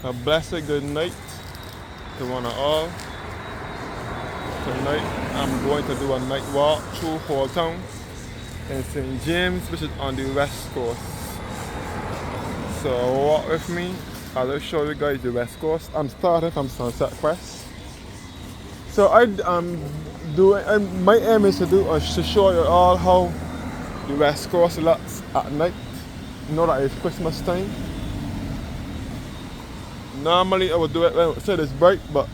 A blessed good night to one and all. Tonight I'm going to do a night walk through Holetown in St. James, which is on the west coast. So walk with me. I'll show you guys the west coast. I'm starting from Sunset Quest. So my aim is to show you all how the west coast looks at night. You know that it's Christmas time. Normally I would do it when it's bright, but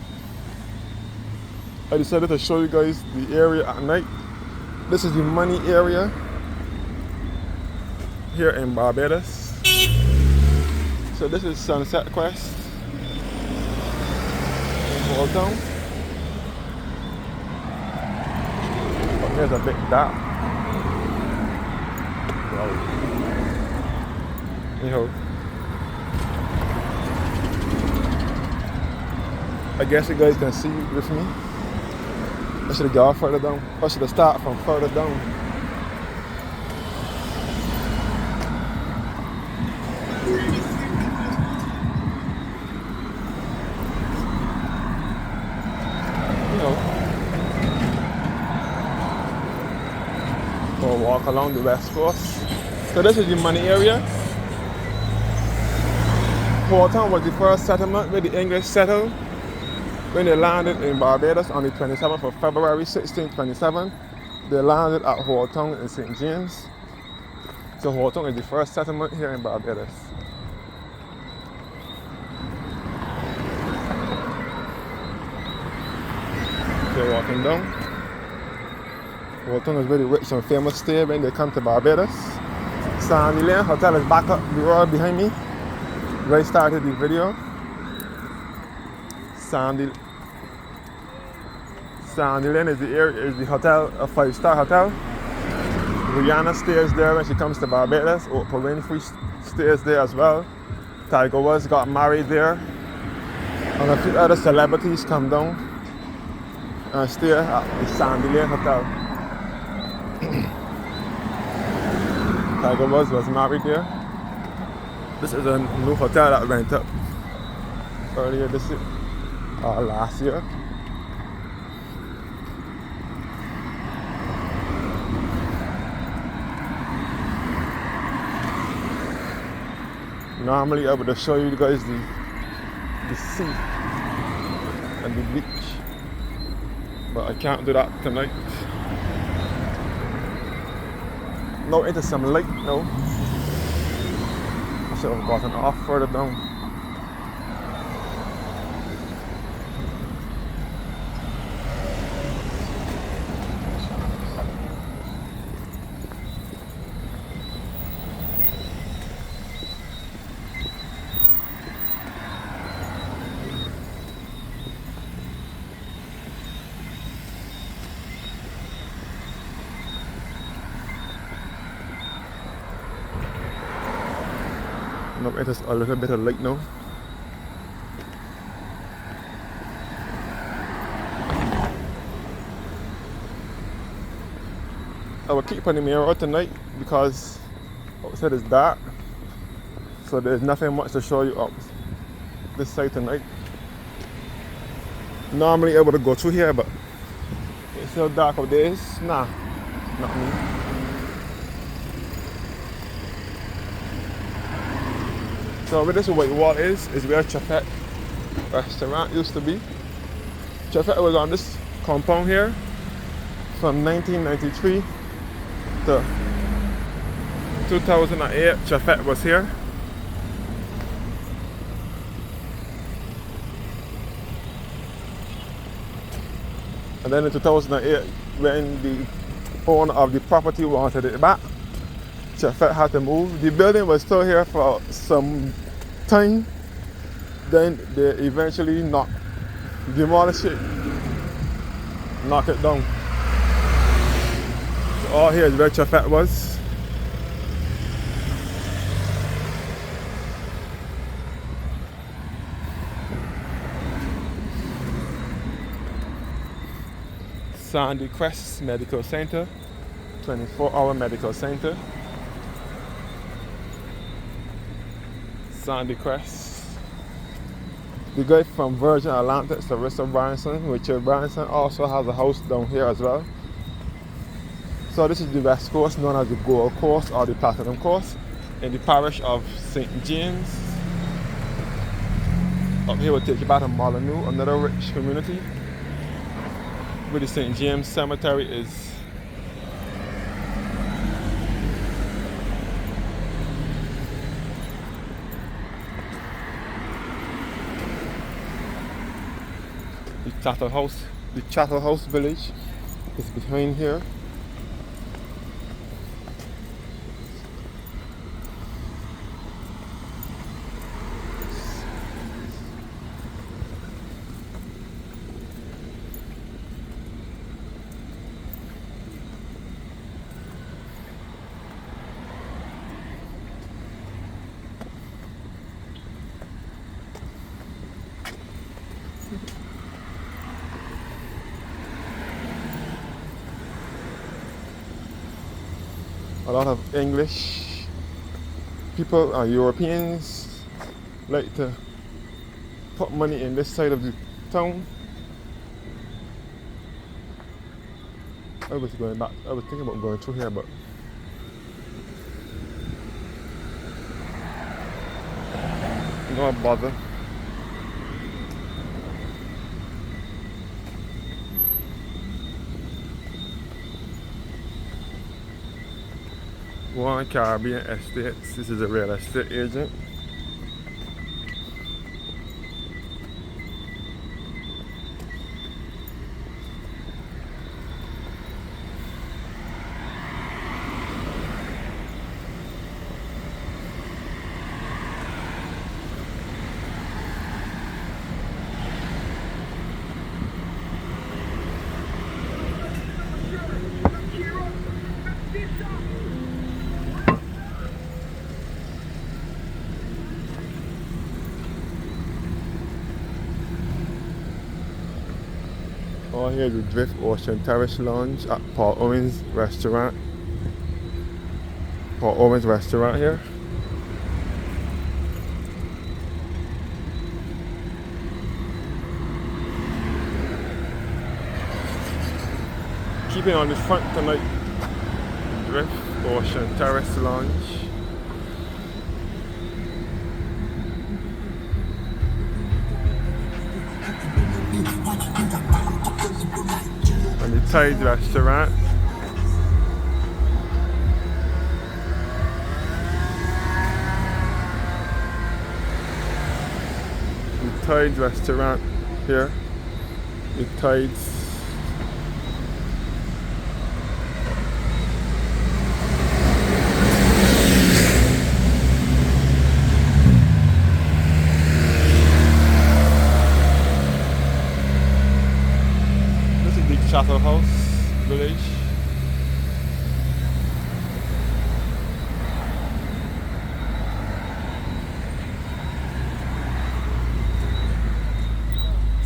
I decided to show you guys the area at night. This is the money area here in Barbados. So this is Sunset Quest in Holetown. But here's a big dark. Wow. Anyhow, I guess you guys can see with me. I should have gone further down. I should have started from further down. You know, we'll walk along the west coast. So this is the money area. Holetown was the first settlement where the English settled. When they landed in Barbados on the 27th of February 1627, they landed at Holetown in St. James. So Holetown is the first settlement here in Barbados. So walking down. Holetown is very rich and famous there when they come to Barbados. Sandy Lane Hotel is back up the road behind me. Where I started the video. Sandy Lane is the hotel, a 5-star hotel. Rihanna stays there when she comes to Barbados. Oprah Winfrey stays there as well. Tiger Woods got married there. And a few other celebrities come down and stay at the Sandy Lane Hotel. Tiger Woods was married there. This is a new hotel that went up earlier this year. Last year. Normally I would show you guys the sea and the beach, but I can't do that tonight. Now into some light now. I should have gotten off further down. No, it is a little bit of light now. I will keep on the mirror tonight because outside is dark, so there's nothing much to show you up this side tonight. Normally I would go through here, but it's still dark out there. Nah, not me. So where this white wall is where Civic restaurant used to be. Civic was on this compound here from 1993 to 2008. Civic was here. And then in 2008, when the owner of the property wanted it back, Civic had to move. The building was still here for some time. Then they eventually demolished it, knock it down. So all here is where Civic was. Sandy Crest Medical Center, 24-hour medical center. Sandy Crest. The guy from Virgin Atlantic, Sarissa Branson. Richard Branson also has a house down here as well. So this is the West Coast, known as the Gold Coast or the Platinum Coast, in the parish of St. James. Up here we'll take you back to Molyneux, another rich community, where the St. James Cemetery is. The Chattel House village is behind here. A lot of English people and Europeans like to put money in this side of the town. I was thinking about going through here, but no bother. One Caribbean Estates. This is a real estate agent. Oh, here's the Drift Ocean Terrace Lounge at Paul Owens Restaurant. Paul Owens Restaurant here. Keeping on the front tonight, Drift Ocean Terrace Lounge. And the Tide Restaurant. The Tide Restaurant here. The Tides. Chattel House village.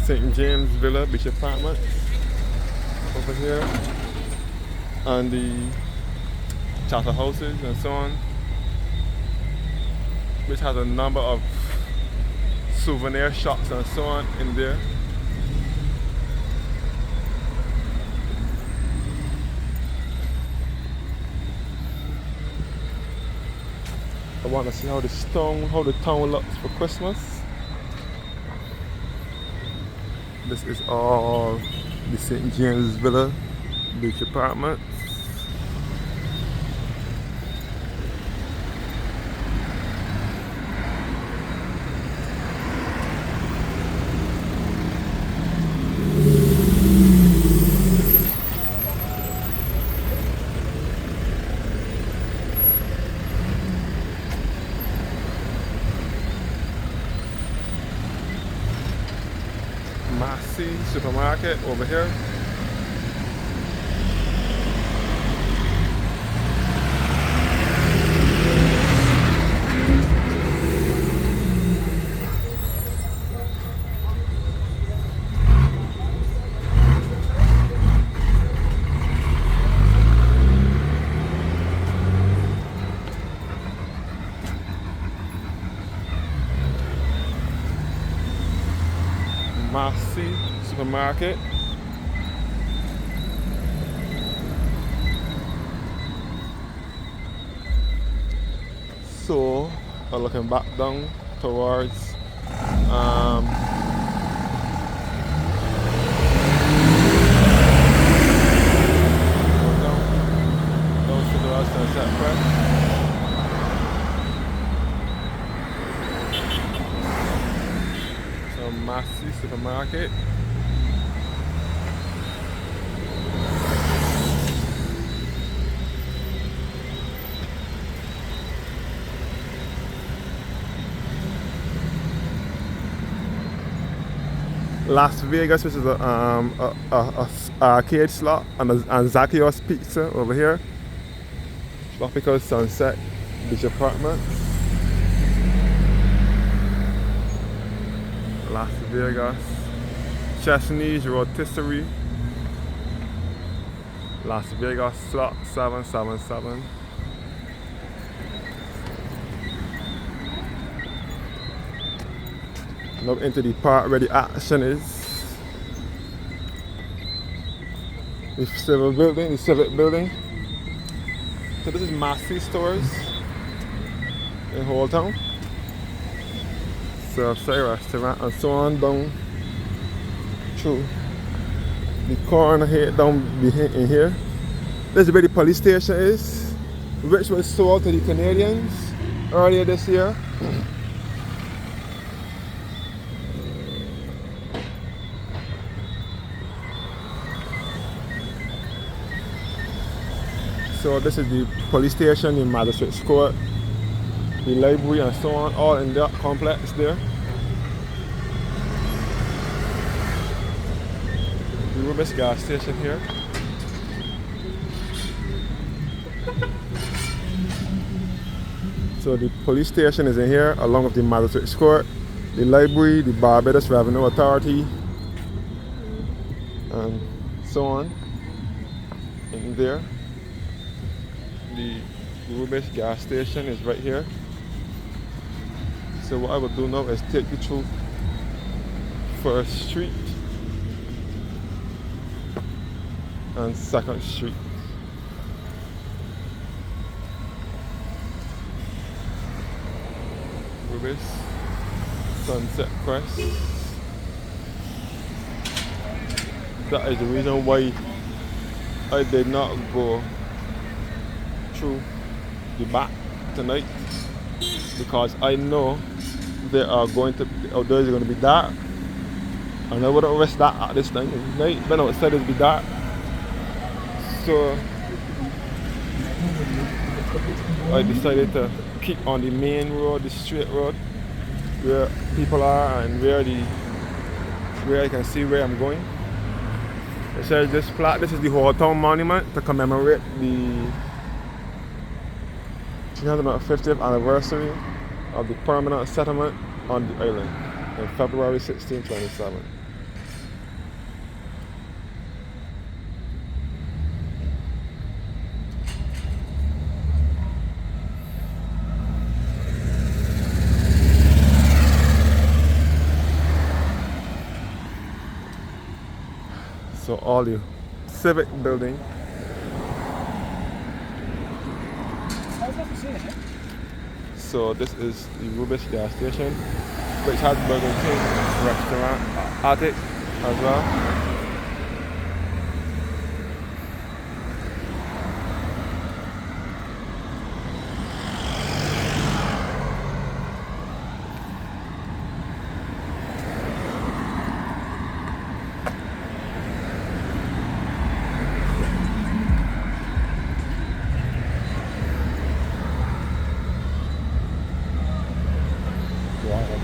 St. James Villa Beach Apartments over here, and the Chattel Houses and so on, which has a number of souvenir shops and so on in there. I want to see how the town looks for Christmas. This is all the St. James Villa Beach Apartments. Massey Supermarket over here. Massy supermarket. So looking back down towards down to the Sunset Crest. So Massy supermarket. Las Vegas, which is a arcade slot, and Zacchaeus Pizza over here. Tropical Sunset Beach Apartments. Las Vegas. Chesney's Rotisserie. Las Vegas slot 777. Now into the part where the action is. The Civic building. So this is Massy stores in Holetown. Surfside restaurant and so on down through the corner here down behind in here. This is where the police station is, which was sold to the Canadians earlier this year. So this is the police station, the magistrate's court, the library and so on, all in that complex there. The Rubis gas station here. So the police station is in here along with the magistrate's court, the library, the Barbados Revenue Authority, and so on in there. The Rubis gas station is right here. So what I will do now is take you through First Street and Second Street. Rubis, Sunset Crest. That is the reason why I did not go through the back tonight, because I know they are going to outdoors are going to be dark, and I wouldn't risk that at this time of night. When outside it'll be dark, so I decided to keep on the main road, the straight road, where people are and where I can see where I'm going. It says this plaque. This is the Holetown Monument to commemorate the 350th anniversary of the permanent settlement on the island in February 1627. So all the Civic building. So this is the Rubis gas station, which has Burger King restaurant at it as well.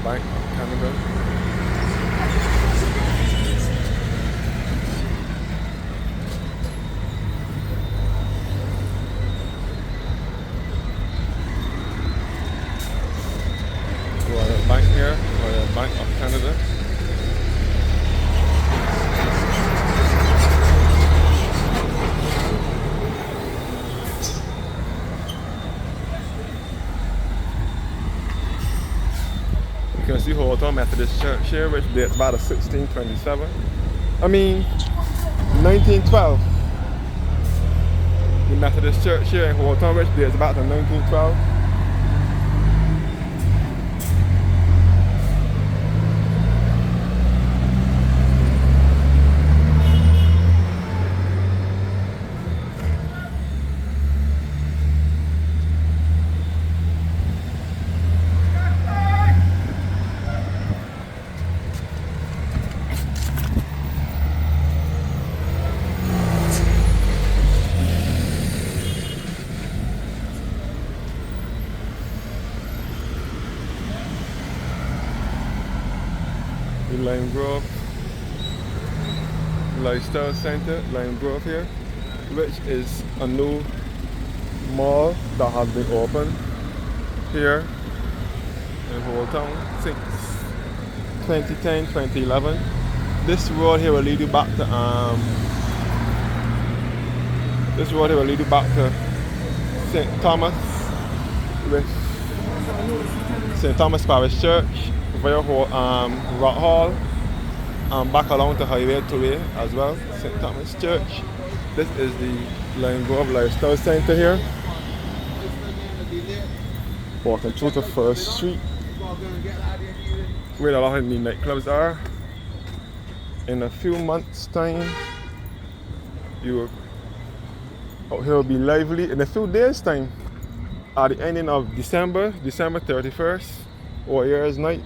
Bank of Canada. Royal Bank here, Royal Bank of Canada. You can see Holetown Methodist Church here, which dates back to 1627. I mean, 1912. The Methodist Church here in Holetown, which dates back to 1912. Lime Grove Lifestyle Center, Lime Grove here, which is a new mall that has been opened here in Holetown since 2010, 2011. This road here will lead you back to St. Thomas with St. Thomas Parish Church, via Rock Hall, and back along to Highway 2A as well, St. Thomas Church. This is the Lime Grove Lifestyle Center here. Walking through to First Street, where a lot of the nightclubs are. In a few months' time, out here will be lively. In a few days' time, at the ending of December 31st, or year's night,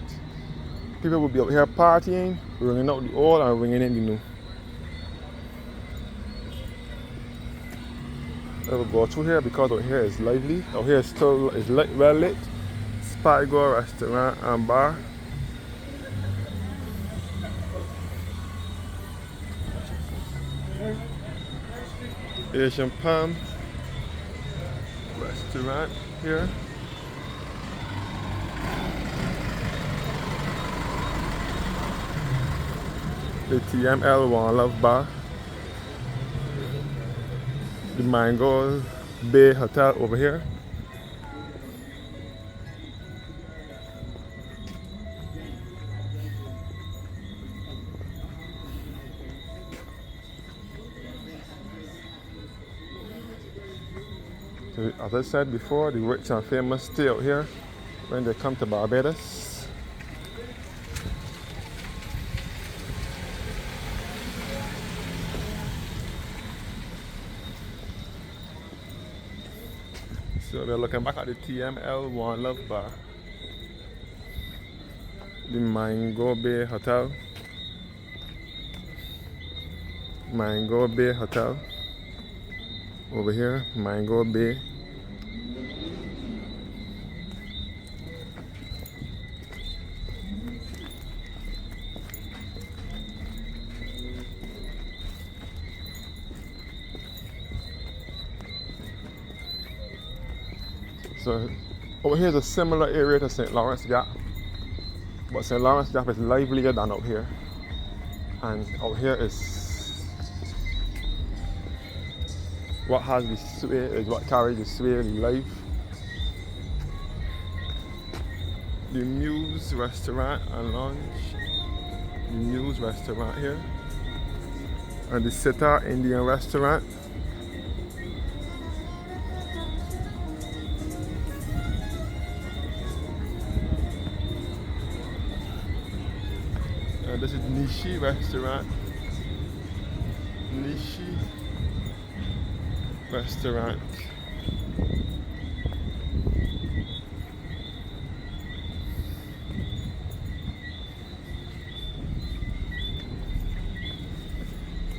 people will be out here partying, bringing out the old and bringing in the new. I will go through here because out here is lively. Out here is well lit. Spygo restaurant and bar. Asian Palm restaurant here. The TML One Love Bar. The Mango Bay Hotel over here. So, as I said before, the rich and famous stay out here when they come to Barbados. So we're looking back at the TML One Love Bar, the Mango Bay Hotel, over here, Mango Bay. So over here is a similar area to St. Lawrence Gap, but St. Lawrence Gap is livelier than out here, and out here is what has the sway, is what carries the sway, the life. The Muse Restaurant and Lounge, the Muse Restaurant here, and the Sitar Indian Restaurant. This is Nishi Restaurant.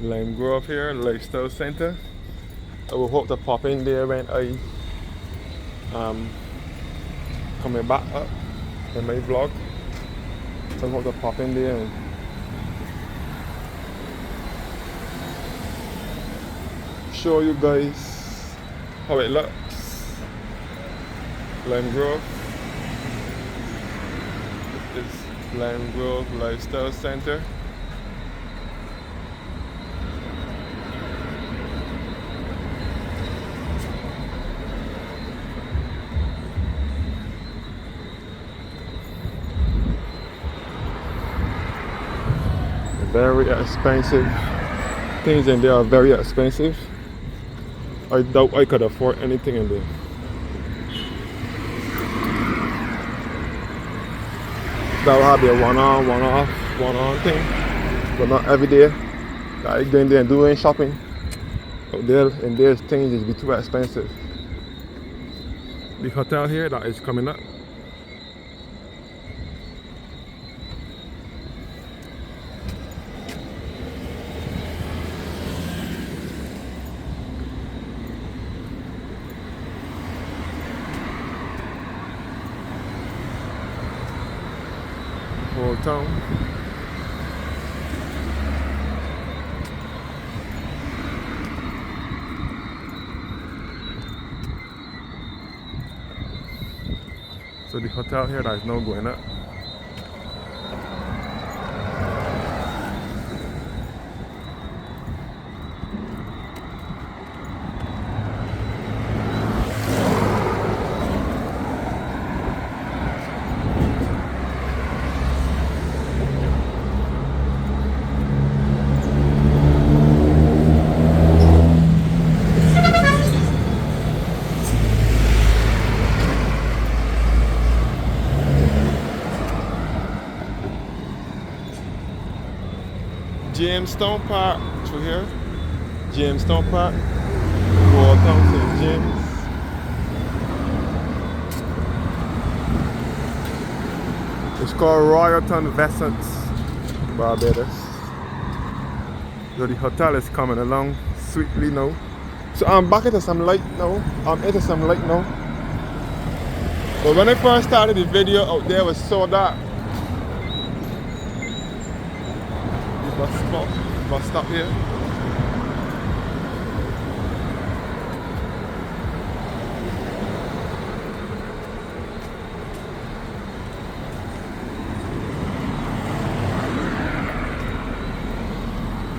Lime Grove here, Lifestyle Center. I will hope to pop in there when I coming back up in my vlog. So I hope to pop in there and show you guys how it looks. Lime Grove. This is Lime Grove Lifestyle Center. Very expensive. Things in there are very expensive. I doubt I could afford anything in there. That will have a one-on, one-off, one-on thing, but not every day. Like going there and doing shopping. Out there, and there's things that be too expensive. The hotel here that is coming up. Holetown. So the hotel here that is now going up. Jamestown Park through here. Jamestown Park. Holetown, St. James. It's called Royalton Vessants, Barbados. So the hotel is coming along sweetly now. So I'm back into some light now. But when I first started the video out there, it was so dark. Bus stop here.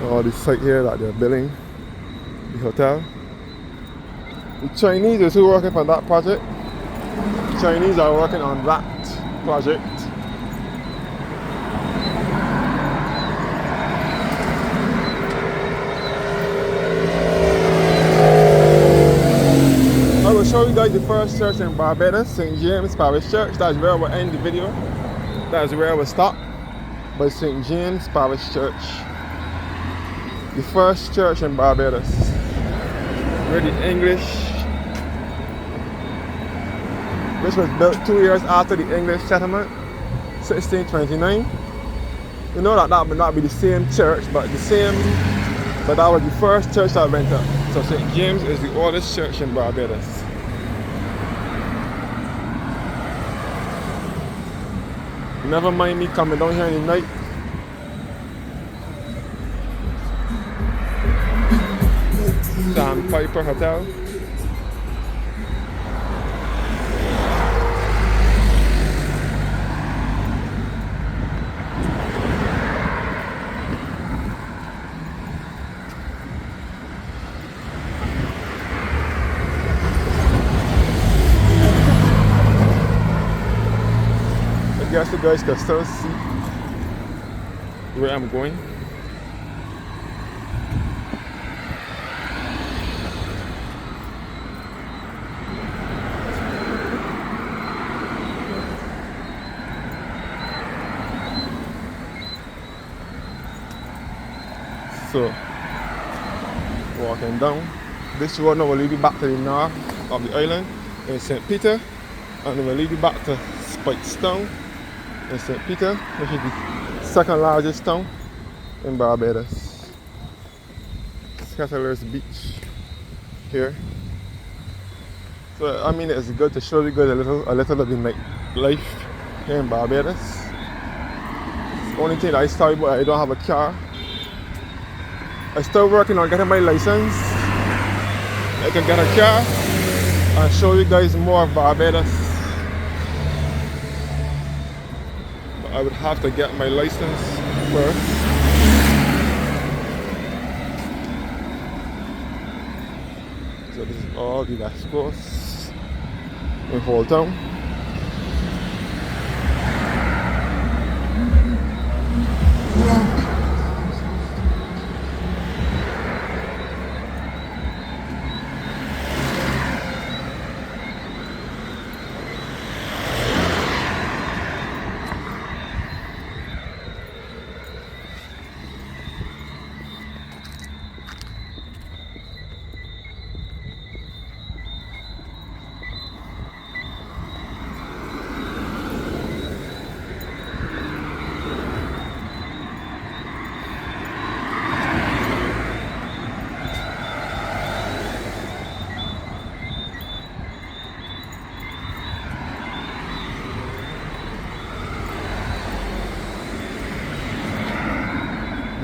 Oh, this site here that they're building, the hotel. The Chinese is who are working on that project. The Chinese are working on that project. I will show you guys the first church in Barbados, St. James Parish Church. That's where we'll end the video. That's where we'll stop. But St. James Parish Church. The first church in Barbados. Where the English, which was built 2 years after the English settlement, 1629. You know that would not be the same church, but that was the first church that went up. So St. James is the oldest church in Barbados. Never mind me coming down here in the night. Sandpiper Hotel. I guess you guys can still see where I'm going. So, walking down. This road now will lead you back to the north of the island in St. Peter, and it will lead you back to Spikestown in St. Peter, which is the second largest town in Barbados. Scatterless Beach here. So I mean, it's good to show you guys a little of the nightlife here in Barbados. It's the only thing that I started, but I don't have a car. I'm still working on getting my license. I can get a car and show you guys more of Barbados. But I would have to get my license first. So this is all the West Coast in Holetown.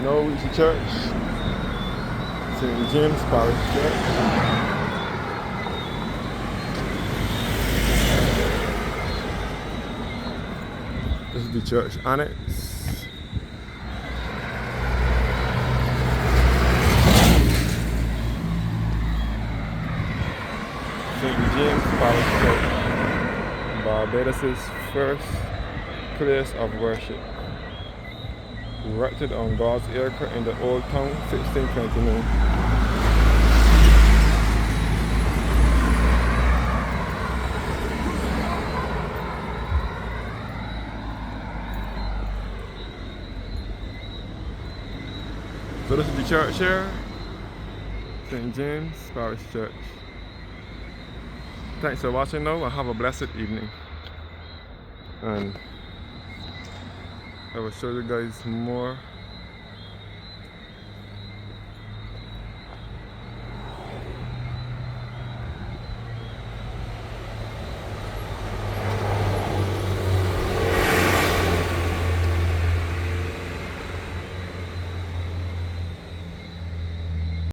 now reach the church. St. James Parish Church. This is the church annex. St. James Parish Church, Barbados' first place of worship. Erected on God's acre in the Old Town, 1629. So this is the church here, St. James Parish Church. Thanks for watching now and have a blessed evening. And I will show you guys more